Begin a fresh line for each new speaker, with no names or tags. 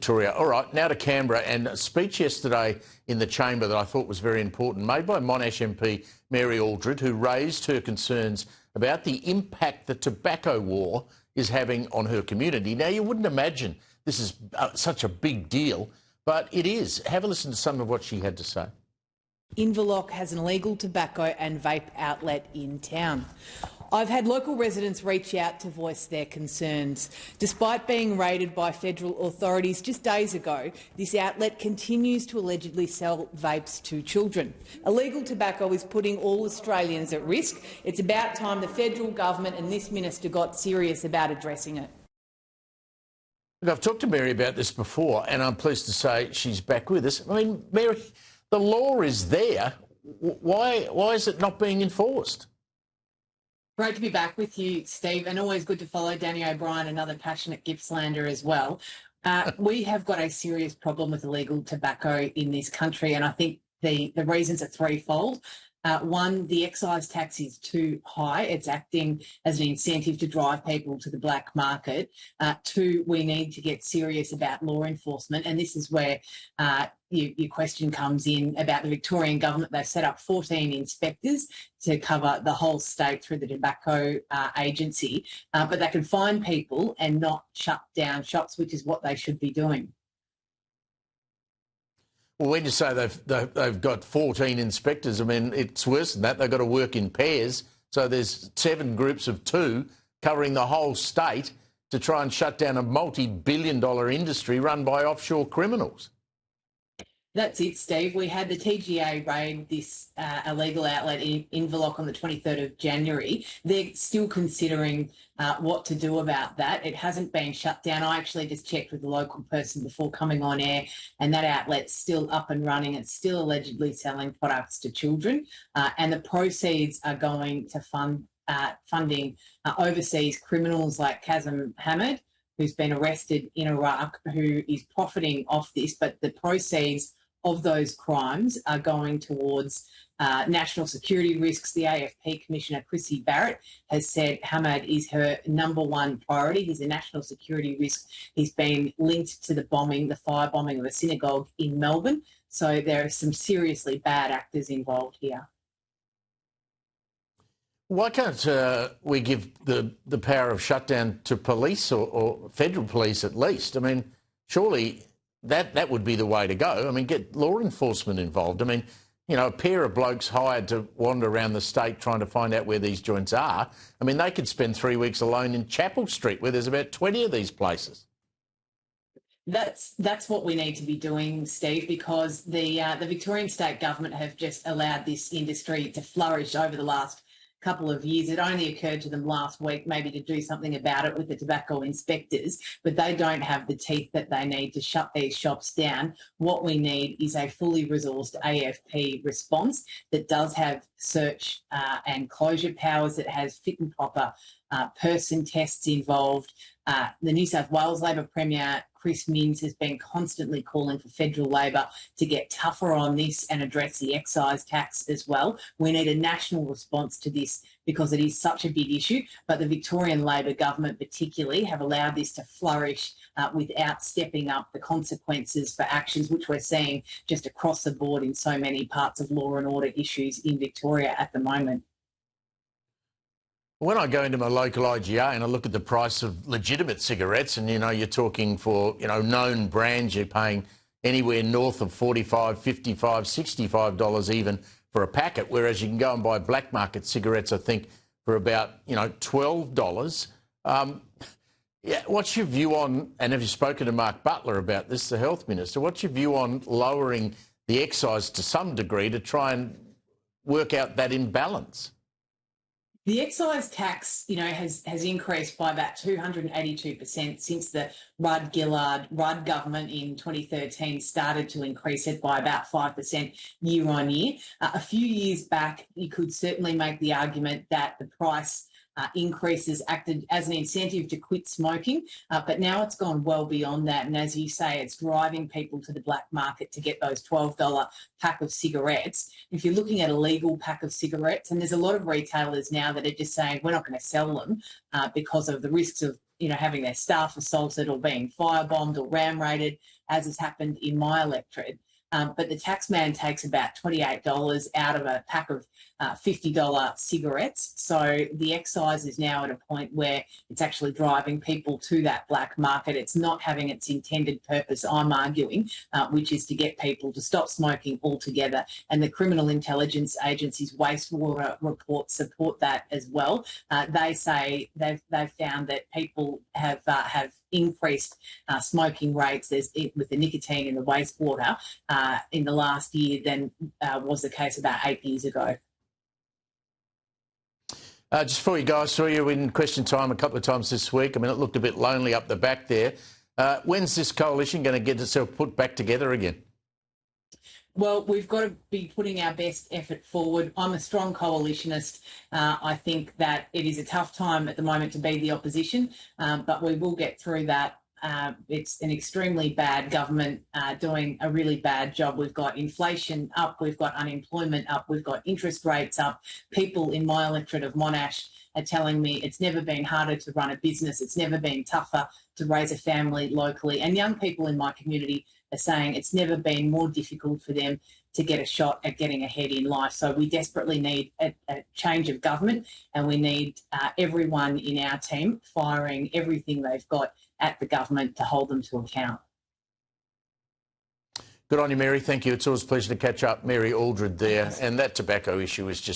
Victoria. All right, now to Canberra, and a speech yesterday in the chamber that I thought was very important, made by Monash MP Mary Aldred, who raised her concerns about the impact the tobacco war is having on her community. Now, you wouldn't imagine this is such a big deal, but it is. Have a listen to some of what she had to say.
Inverloch has an illegal tobacco and vape outlet in town. I've had local residents reach out to voice their concerns. Despite being raided by federal authorities just days ago, this outlet continues to allegedly sell vapes to children. Illegal tobacco is putting all Australians at risk. It's about time the federal government and this minister got serious about addressing it.
Look, I've talked to Mary about this before, and I'm pleased to say she's back with us. I mean, Mary, the law is there. Why is it not being enforced?
Great to be back with you, Steve, and always good to follow Danny O'Brien, another passionate Gippslander as well. We have got a serious problem with illegal tobacco in this country, and I think the reasons are threefold. One, the excise tax is too high. It's acting as an incentive to drive people to the black market. Two, we need to get serious about law enforcement, and this is where your question comes in about the Victorian government. They've set up 14 inspectors to cover the whole state through the tobacco agency, but they can fine people and not shut down shops, which is what they should be doing.
Well, when you say they've got 14 inspectors, I mean, it's worse than that. They've got to work in pairs. So there's 7 groups of 2 covering the whole state to try and shut down a multi-billion-dollar industry run by offshore criminals.
That's it, Steve. We had the TGA raid this illegal outlet in Inverloch on the 23rd of January. They're still considering what to do about that. It hasn't been shut down. I actually just checked with the local person before coming on air, and that outlet's still up and running. It's still allegedly selling products to children, and the proceeds are going to funding overseas criminals like Kazem Hamad, who's been arrested in Iraq, who is profiting off this, but the proceeds of those crimes are going towards national security risks. The AFP Commissioner, Chrissy Barrett, has said Hamad is her #1 priority. He's a national security risk. He's been linked to the firebombing of a synagogue in Melbourne. So there are some seriously bad actors involved here.
Why can't we give the power of shutdown to police or federal police at least? I mean, surely that would be the way to go. I mean, get law enforcement involved. I mean, you know, a pair of blokes hired to wander around the state trying to find out where these joints are. I mean, they could spend 3 weeks alone in Chapel Street, where there's about 20 of these places.
That's what we need to be doing, Steve, because the Victorian state government have just allowed this industry to flourish over the last couple of years. It only occurred to them last week maybe to do something about it with the tobacco inspectors, but they don't have the teeth that they need to shut these shops down. What we need is a fully resourced AFP response that does have search and closure powers, that has fit and proper person tests involved. The New South Wales Labor Premier, Chris Minns, has been constantly calling for federal Labor to get tougher on this and address the excise tax as well. We need a national response to this because it is such a big issue, but the Victorian Labor government particularly have allowed this to flourish without stepping up the consequences for actions, which we're seeing just across the board in so many parts of law and order issues in Victoria at the moment.
When I go into my local IGA and I look at the price of legitimate cigarettes, and, you know, you're talking for, you know, known brands, you're paying anywhere north of $45, $55, $65 even for a packet, whereas you can go and buy black market cigarettes, I think, for about, you know, $12. Yeah, what's your view on, and have you spoken to Mark Butler about this, the Health Minister, what's your view on lowering the excise to some degree to try and work out that imbalance?
The excise tax, you know, has increased by about 282% since the Rudd government in 2013 started to increase it by about 5% year on year. A few years back, you could certainly make the argument that the price increases acted as an incentive to quit smoking, but now it's gone well beyond that. And as you say, it's driving people to the black market to get those $12 pack of cigarettes. If you're looking at a legal pack of cigarettes, and there's a lot of retailers now that are just saying we're not going to sell them because of the risks of having their staff assaulted or being firebombed or ram raided, as has happened in my electorate. But the taxman takes about $28 out of a pack of $50 cigarettes. So the excise is now at a point where it's actually driving people to that black market. It's not having its intended purpose, I'm arguing, which is to get people to stop smoking altogether. And the Criminal Intelligence Agency's wastewater reports support that as well. They say they've found that people have increased smoking rates with the nicotine in the wastewater in the last year than was the case about 8 years ago.
Just before you go, I saw you in question time a couple of times this week. I mean, it looked a bit lonely up the back there. When's this coalition going to get itself put back together again?
Well, we've got to be putting our best effort forward. I'm a strong coalitionist. I think that it is a tough time at the moment to be the opposition, but we will get through that. It's an extremely bad government doing a really bad job. We've got inflation up, we've got unemployment up, we've got interest rates up. People in my electorate of Monash are telling me it's never been harder to run a business, it's never been tougher to raise a family locally. And young people in my community are saying it's never been more difficult for them to get a shot at getting ahead in life. So we desperately need a change of government, and we need everyone in our team firing everything they've got at the government to hold them to account.
Good on you, Mary. Thank you. It's always a pleasure to catch up. Mary Aldred there. And that tobacco issue is just